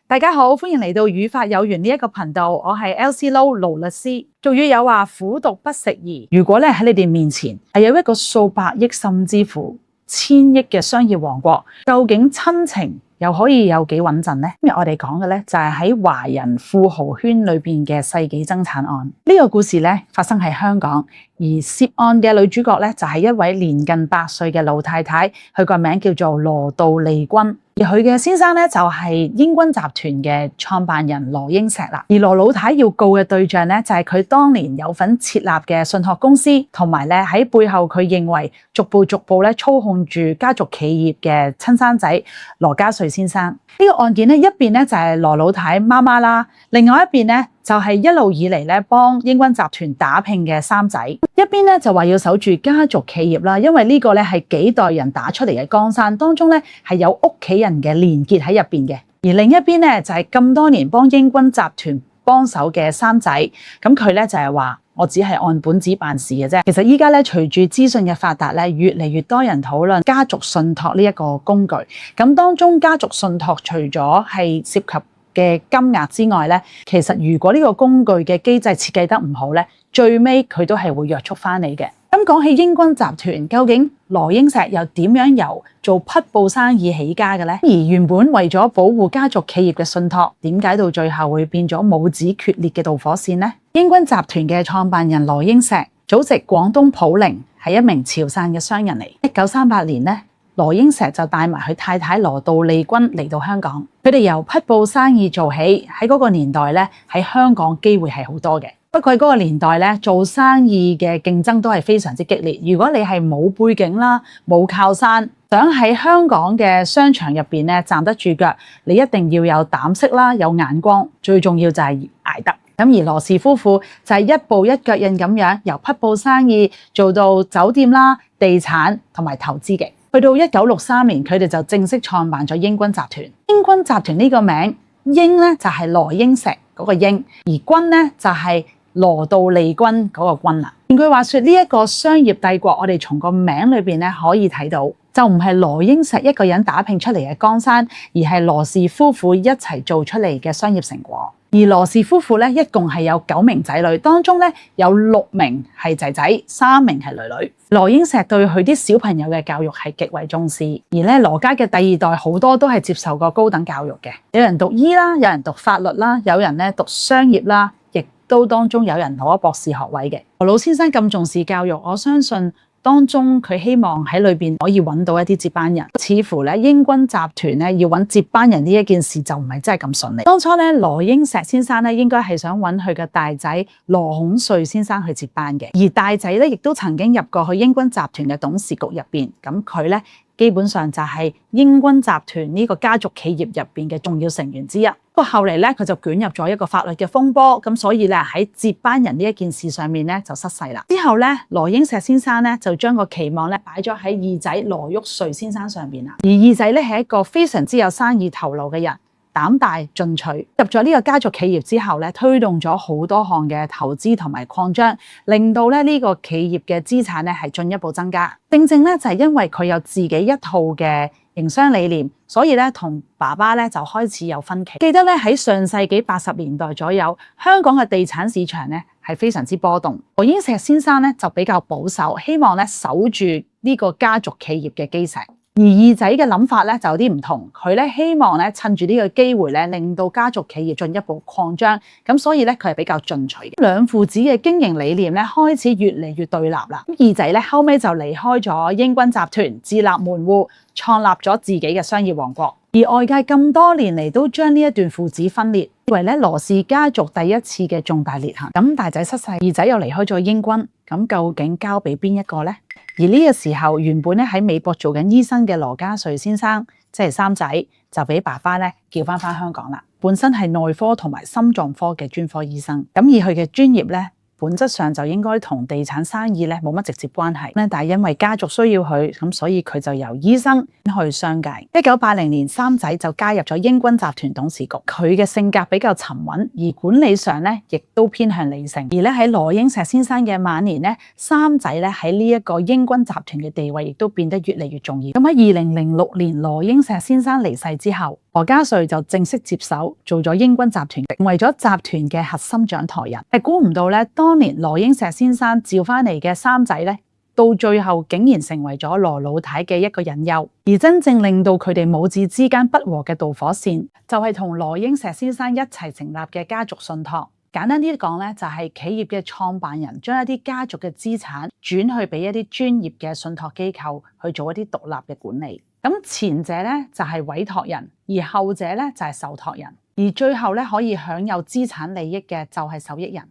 大家好，歡迎嚟到語法有緣呢一個頻道，我係 LC Low 盧律師。俗語有話苦讀不食兒，如果咧喺你哋面前係有一個數百億甚至乎千億嘅商業王國，究竟親情又可以有幾穩陣呢？今日我哋講嘅咧就係喺華人富豪圈裏邊嘅世紀爭產案。呢個故事咧發生喺香港，而涉案嘅女主角咧就係一位年近100歲嘅老太太，佢個名叫做羅道利君。而佢嘅先生咧就係英軍集團嘅創辦人羅英石啦。而羅老太要告嘅對象咧就係佢當年有份設立嘅信託公司，同埋咧喺背後佢認為逐步咧操控住家族企業嘅親生仔羅家瑞先生。呢個案件咧一邊咧就係羅老太媽媽啦，另外一邊咧就係一路以嚟咧幫英軍集團打拼嘅三仔。一邊咧就話要守住家族企業啦，因為呢個咧係幾代人打出嚟嘅江山，當中咧係有屋企人嘅連結喺入邊嘅。而另一邊咧就係咁多年幫英軍集團幫手嘅三仔，咁佢咧就係話我只係按本子辦事嘅啫。其實依家咧隨住資訊嘅發達咧，越嚟越多人討論家族信託呢一個工具。咁當中家族信託除咗係涉及嘅金額之外咧，其實如果呢個工具嘅機制設計得唔好咧，最尾佢都係會約束翻你嘅。咁講起英軍集團，究竟羅英石又點樣由做匹布生意起家嘅咧？而原本為咗保護家族企業嘅信託，點解到最後會變咗母子決裂嘅導火線呢？英軍集團嘅創辦人羅英石祖籍廣東普寧，係一名潮汕嘅商人嚟。1938年咧，羅英石就帶埋佢太太羅道利君嚟到香港。佢哋由匹布生意做起，喺嗰個年代咧，喺香港機會係好多嘅。不過喺嗰個年代咧，做生意嘅競爭都係非常之激烈。如果你係冇背景啦、冇靠山，想喺香港嘅商場入邊咧站得住腳，你一定要有膽識啦、有眼光，最重要就係捱得。咁而羅氏夫婦就係一步一腳印咁樣，由匹布生意做到酒店啦、地產同埋投資嘅。去到1963年，佢哋就正式創辦咗英軍集團。英軍集團呢個名，英咧就係羅英石嗰個英，而軍咧就係羅道利君嗰個君啦。換句話說，呢一個商業帝國，我哋從個名裏邊咧可以睇到，就唔係羅英石一個人打拼出嚟嘅江山，而係羅氏夫婦一齊做出嚟嘅商業成果。而羅氏夫婦咧一共係有9名仔女，當中咧有6名係仔仔，3名係女女。羅英石對佢啲小朋友嘅教育係極為重視，而咧羅家嘅第2代好多都係接受過高等教育嘅，有人讀醫啦，有人讀法律啦，有人咧讀商業啦，亦都當中有人攞咗博士學位嘅。羅老先生咁重視教育，我相信當中佢希望喺裏邊可以揾到一啲接班人。似乎咧英軍集團咧要揾接班人呢一件事就唔係真係咁順利。當初咧羅英石先生咧應該係想揾佢嘅大仔羅孔瑞先生去接班嘅，而大仔咧亦都曾經入過去英軍集團嘅董事局入邊。咁佢咧基本上就係英軍集團呢個家族企業入邊嘅重要成員之一。不過後嚟咧佢就捲入咗一個法律嘅風波，咁所以咧喺接班人呢一件事上面咧就失勢啦。之後咧羅英石先生咧就將個期望咧擺咗喺二仔羅旭瑞先生上邊啦。而二仔咧係一個非常之有生意頭腦嘅人，膽大進取，入咗呢個家族企業之後咧，推動咗好多項嘅投資同埋擴張，令到咧呢個企業嘅資產咧係進一步增加。正正咧就係因為佢有自己一套嘅營商理念，所以咧同爸爸咧就開始有分歧。記得咧喺上世紀80年代左右，香港嘅地產市場咧係非常之波動。羅英石先生咧就比較保守，希望咧守住呢個家族企業嘅基石。而二仔嘅諗法咧就有啲唔同，佢咧希望咧趁住呢個機會咧令到家族企業進一步擴張，咁所以咧佢係比較進取嘅。兩父子嘅經營理念咧開始越嚟越對立啦。二仔咧後尾就離開咗英軍集團，自立門戶，創立咗自己嘅商業王國。而外界咁多年嚟都將呢一段父子分裂為咧羅氏家族第一次嘅重大裂痕。咁大仔失勢，二仔又離開咗英軍，咁究竟交俾邊一個呢？而呢個時候，原本咧喺美國做緊醫生嘅羅家瑞先生，即係三仔，就俾爸爸咧叫翻香港啦。本身係內科同埋心臟科嘅專科醫生，咁而佢嘅專業咧，本質上就應該同地產生意咧冇乜直接關係，但係因為家族需要佢，咁所以佢就由醫生去商界。1980年，三仔就加入咗英軍集團董事局。佢嘅性格比較沉穩，而管理上咧亦都偏向理性。而咧喺羅英石先生嘅晚年咧，三仔咧喺呢一個英軍集團嘅地位亦都變得越嚟越重要。咁喺2006年羅英石先生離世之後，羅家瑞就正式接手做咗英軍集團，成為咗集團嘅核心掌舵人。係估唔到咧，當年羅英石先生召翻嚟嘅三仔咧，到最後竟然成為咗羅老太嘅一個隱憂。而真正令到佢哋母子之間不和嘅導火線，就係同羅英石先生一齊成立嘅家族信託。簡單啲講咧，就係企業嘅創辦人將一啲家族嘅資產轉去俾一啲專業嘅信託機構去做一啲獨立嘅管理。咁前者咧就係委託人，而後者咧就係受託人。而最後咧可以享有資產利益嘅就係受益人。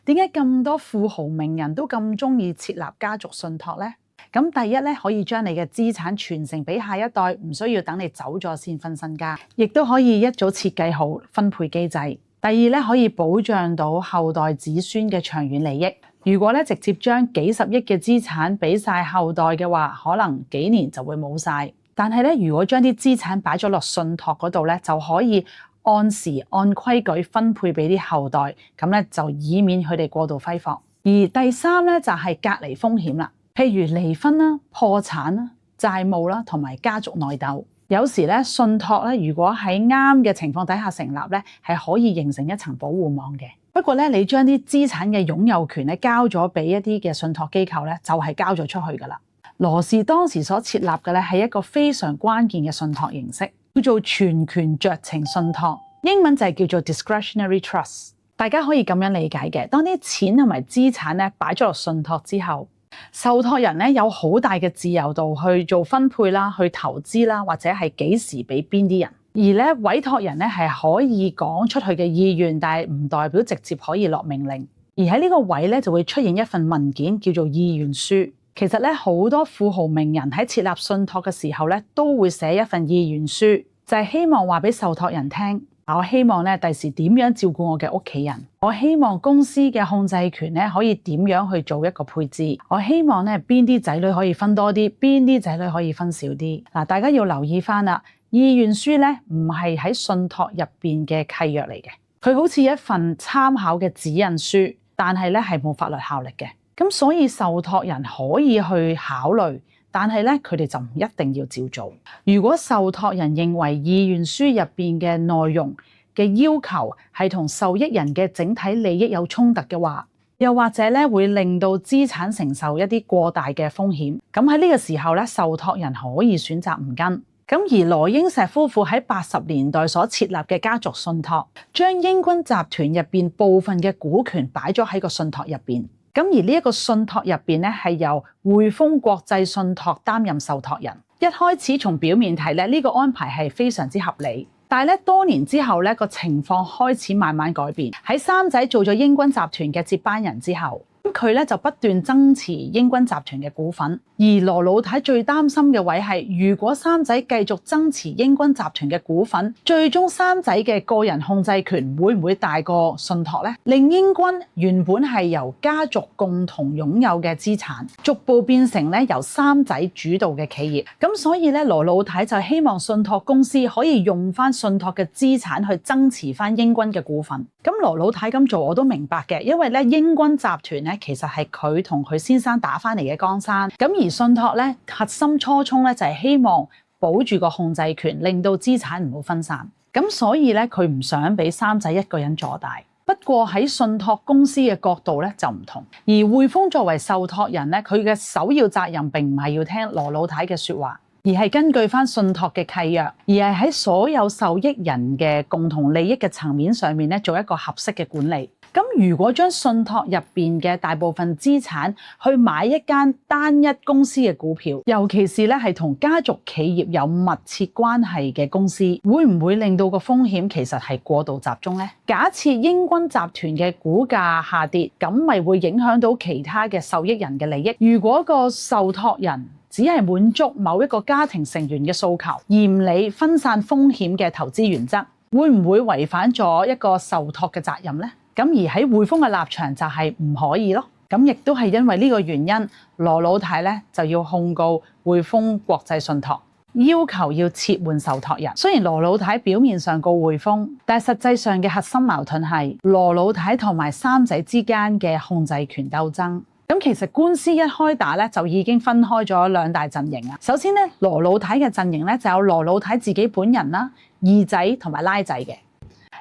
點解咁多富豪名人都咁中意設立家族信託呢？咁第一咧可以將你嘅資產傳承俾下一代，唔需要等你走咗先分身家，亦都可以一早設計好分配機制。第二咧可以保障到後代子孫嘅長遠利益。如果咧直接將幾十億嘅資產俾晒後代嘅話，可能幾年就會冇晒。但係咧如果將啲資產擺咗落信託嗰度咧，就可以按時按規矩分配俾啲後代，咁咧就以免佢哋過度揮霍。而第三咧就係隔離風險啦，譬如離婚啦、破產啦、債務啦，同埋家族內鬥。有時咧信託咧，如果喺啱嘅情況底下成立咧，係可以形成一層保護網嘅。不過咧，你將啲資產嘅擁有權咧交咗俾一啲嘅信託機構咧，就係交咗出去噶啦。羅氏當時所設立嘅咧係一個非常關鍵嘅信託形式，叫做全權酌情信託，英文就係叫做 discretionary trust。大家可以咁樣理解嘅，當啲錢同埋資產咧擺咗落信託之後，受託人咧有好大嘅自由度去做分配啦，去投資啦，或者係幾時俾邊啲人。而咧委託人咧係可以講出去嘅意願，但係唔代表直接可以落命令。而喺呢個位咧就會出現一份文件叫做意願書。其實咧好多富豪名人喺設立信託嘅時候咧都會寫一份意願書，就係希望話俾受託人聽。我希望咧第時點樣照顧我嘅屋企人，我希望公司嘅控制權咧可以點樣去做一個配置，我希望咧邊啲仔女可以分多啲，邊啲仔女可以分少啲。嗱，大家要留意翻啦，意願書咧唔係喺信託入邊嘅契約嚟嘅，佢好似一份參考嘅指引書，但係咧係冇法律效力嘅。咁所以受託人可以去考慮，但係咧佢哋就唔一定要照做。如果受託人認為意願書入邊嘅內容嘅要求係同受益人嘅整體利益有衝突嘅話，又或者咧會令到資產承受一啲過大嘅風險，咁喺呢個時候咧受託人可以選擇唔跟。咁而羅英石夫婦喺80年代所設立嘅家族信託，將英軍集團入邊部分嘅股權擺咗喺個信託入邊。咁而呢一個信託入邊咧係由匯豐國際信託擔任受託人。一開始從表面睇咧，呢個安排係非常之合理。但係咧多年之後咧個情況開始慢慢改變。喺三仔做咗英軍集團嘅接班人之後，佢咧就不斷增持英軍集團嘅股份。而羅老太最擔心嘅位係，如果三仔繼續增持英軍集團嘅股份，最終三仔嘅個人控制權會唔會大過信託呢？令英軍原本係由家族共同擁有嘅資產，逐步變成咧由三仔主導嘅企業。咁所以咧羅老太就希望信託公司可以用翻信託嘅資產去增持翻英軍嘅股份。咁羅老太咁做我都明白嘅，因為咧英軍集團咧其實係佢同佢先生打翻嚟嘅江山。咁而信託咧核心初衷咧就係希望保住個控制權，令到資產唔好分散。咁所以咧佢唔想俾三仔一個人坐大。不過喺信託公司嘅角度咧就唔同，而匯豐作為受託人咧，佢嘅首要責任並唔係要聽羅老太嘅說話，而係根據翻信託嘅契約，而係喺所有受益人嘅共同利益嘅層面上面咧做一個合適嘅管理。咁如果將信託入邊嘅大部分資產去買一間單一公司嘅股票，尤其是咧係同家族企業有密切關係嘅公司，會唔會令到個風險其實係過度集中呢？假設英軍集團嘅股價下跌，咁咪會影響到其他嘅受益人嘅利益。如果個受託人只係滿足某一個家庭成員嘅訴求，而唔理分散風險嘅投資原則，會唔會違反咗一個受託嘅責任呢？咁而喺匯豐嘅立場就係唔可以咯。咁亦都係因為呢個原因，羅老太咧就要控告匯豐國際信託，要求要撤換受託人。雖然羅老太表面上告匯豐，但係實際上嘅核心矛盾係羅老太同埋三仔之間嘅控制權鬥爭。咁其實官司一開打咧，就已經分開咗兩大陣營啊。首先咧，羅老太嘅陣營咧就有羅老太自己本人啦、二仔同埋拉仔嘅。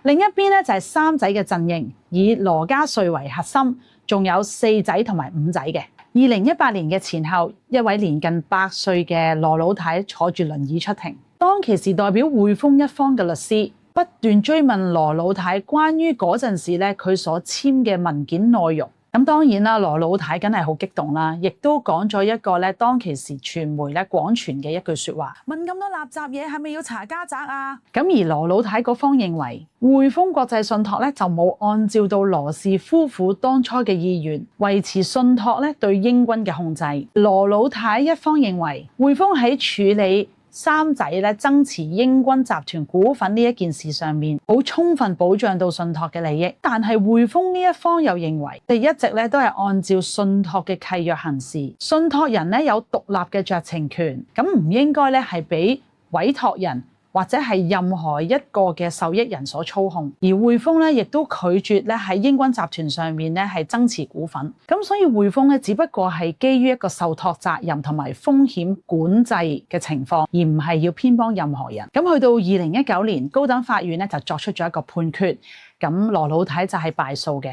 另一邊咧就係三仔嘅陣營，以羅家瑞為核心，仲有四仔同埋五仔嘅。2018年嘅前後，一位年近100歲嘅羅老太坐住輪椅出庭，當其時代表匯豐一方嘅律師不斷追問羅老太關於嗰陣時咧佢所簽嘅文件內容。咁當然啦，羅老太梗係好激動啦，亦都講咗一個咧當其時傳媒咧廣傳嘅一句説話：問咁多垃圾嘢係咪要查家宅啊？咁而羅老太嗰方認為匯豐國際信託咧就冇按照到羅氏夫婦當初嘅意願維持信託咧對英軍嘅控制。羅老太一方認為匯豐喺處理三仔咧爭持英軍集團股份呢一件事上面，好充分保障到信託嘅利益。但係匯豐呢一方又認為，佢一直咧都係按照信託嘅契約行事，信託人咧有獨立嘅酌情權，咁唔應該咧係俾委託人或者係任何一個嘅受益人所操控。而匯豐咧亦都拒絕咧喺英軍集團上面咧係增持股份。咁所以匯豐咧只不過係基於一個受託責任同埋風險管制嘅情況，而唔係要偏幫任何人。咁去到2019年，高等法院咧就作出咗一個判決，咁羅老太就係敗訴嘅。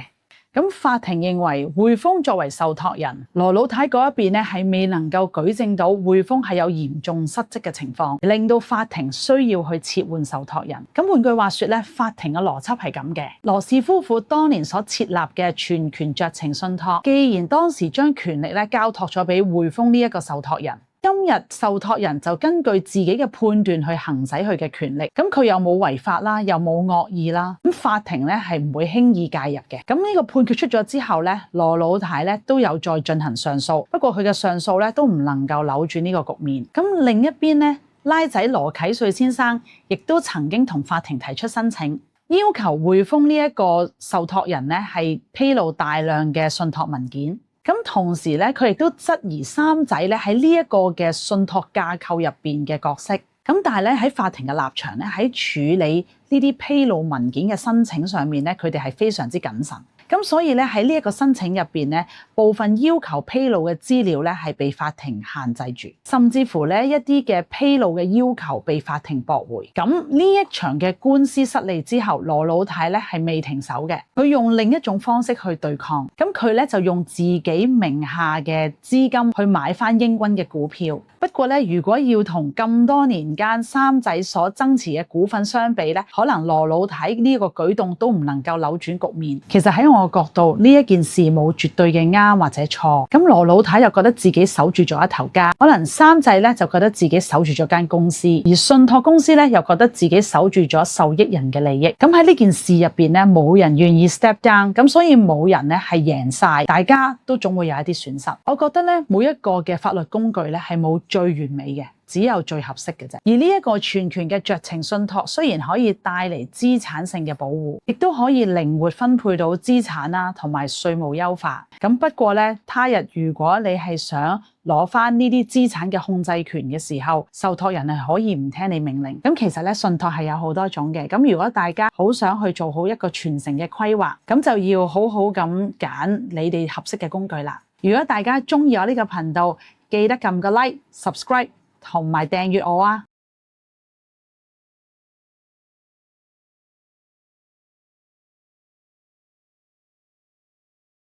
咁法庭認為匯豐作為受託人，羅老太嗰一邊咧係未能夠舉證到匯豐係有嚴重失職嘅情況，令到法庭需要去撤換受託人。咁換句話說咧，法庭嘅邏輯係咁嘅：羅氏夫婦當年所設立嘅全權酌情信託，既然當時將權力咧交託咗俾匯豐呢一個受託人，今日受託人就根據自己嘅判斷去行使佢嘅權力，咁佢又冇違法啦，又冇惡意啦，咁法庭咧係唔會輕易介入嘅。咁呢個判決出咗之後咧，羅老太咧都有再進行上訴，不過佢嘅上訴咧都唔能夠扭轉呢個局面。咁另一邊咧，拉仔羅啟瑞先生亦都曾經同法庭提出申請，要求匯豐呢一個受託人咧係披露大量嘅信託文件。咁同時咧，佢亦都質疑三仔咧喺呢一個嘅信託架構入邊嘅角色。咁但係咧喺法庭嘅立場咧，喺處理呢啲披露文件嘅申請上面咧，佢哋係非常之謹慎。咁所以咧喺呢一個申請入邊咧，部分要求披露嘅資料咧係被法庭限制住，甚至乎咧一啲嘅披露嘅要求被法庭駁回。咁呢一場嘅官司失利之後，羅老太咧係未停手嘅，佢用另一種方式去對抗。咁佢咧就用自己名下嘅資金去買翻英軍嘅股票。不過咧，如果要同咁多年間三仔所增持嘅股份相比咧，可能羅老太呢個舉動都唔能夠扭轉局面。其實喺我角度，呢一件事冇絕對嘅啱或者錯。咁羅老太又覺得自己守住咗一頭家，可能三仔咧就覺得自己守住咗間公司，而信託公司咧又覺得自己守住咗受益人嘅利益。咁喺呢件事入邊咧，冇人願意 step down， 咁所以冇人咧係贏晒，大家都總會有一啲損失。我覺得咧，每一個嘅法律工具咧係冇最完美嘅，只有最合適嘅啫。而呢一個全權嘅酌情信託，雖然可以帶嚟資產性嘅保護，亦都可以靈活分配到資產啦，同埋稅務優化。咁不過咧，他日如果你係想攞翻呢啲資產嘅控制權嘅時候，受託人係可以唔聽你命令。咁其實咧，信託係有好多種嘅。咁如果大家好想去做好一個傳承嘅規劃，咁就要好好咁揀你哋合適嘅工具啦。如果大家中意我呢個頻道，記得撳個 like、subscribe 同埋訂閱我啊！